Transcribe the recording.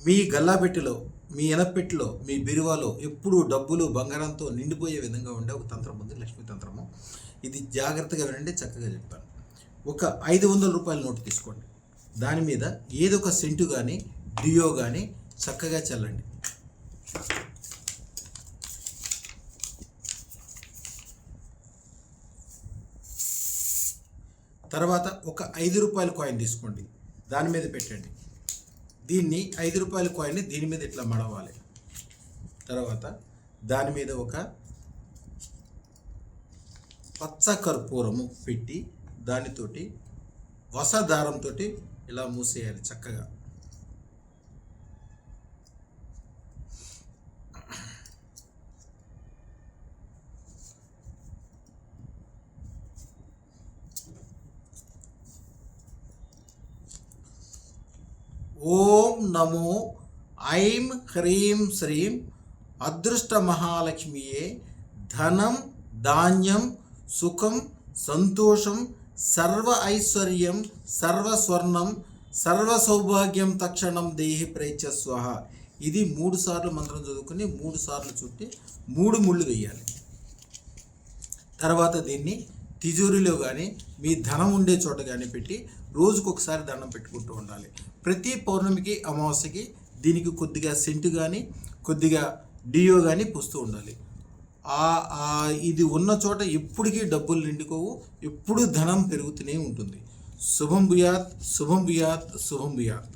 మీ గల్లాపెట్టెలో, మీ ఎనపెట్టెలో, మీ బిరువాలో ఎప్పుడూ డబ్బులు బంగారంతో నిండిపోయే విధంగా ఉండే ఒక తంత్రం ఉంది, లక్ష్మీ తంత్రము. ఇది జాగ్రత్తగా వినండి, చక్కగా చెప్తాను. ఒక 500 రూపాయల నోటు తీసుకోండి. దాని మీద ఏదో ఒక సెంటు కానీ డియో కానీ చక్కగా చల్లండి. తర్వాత ఒక 5 రూపాయల కాయిన్ తీసుకోండి, దాని మీద పెట్టండి. దీన్ని 5 రూపాయల కాయిన్ని దీని మీద ఇట్లా మడవాలి. తర్వాత దాని మీద ఒక పచ్చ కర్పూరము పెట్టి దానితోటి వసదారంతో ఇలా మూసేయాలి చక్కగా. ఓం నమో ఐం హ్రీం శ్రీం అదృష్ట మహాలక్ష్మియే ధనం ధాన్యం సుఖం సంతోషం సర్వ ఐశ్వర్యం సర్వస్వర్ణం సర్వ సౌభాగ్యం తక్షణం దేహి ప్రేచ స్వహ. ఇది 3 సార్లు మంత్రం చదువుకుని 3 సార్లు చుట్టి 3 ముళ్ళు వేయాలి. తర్వాత దీన్ని తిజోరిలో కానీ మీ ధనం ఉండే చోట కానీ పెట్టి రోజుకొకసారి దండం పెట్టుకుంటూ ఉండాలి. ప్రతి పౌర్ణమికి అమావాస్యకి దీనికి కొద్దిగా సెంటు కానీ కొద్దిగా డియో కానీ పూస్తూ ఉండాలి. ఇది ఉన్న చోట ఎప్పటికీ డబ్బులు నిండుకోవు, ఎప్పుడూ ధనం పెరుగుతూనే ఉంటుంది. శుభం భూయాత్, శుభం భూయాత్, శుభం భూయాత్.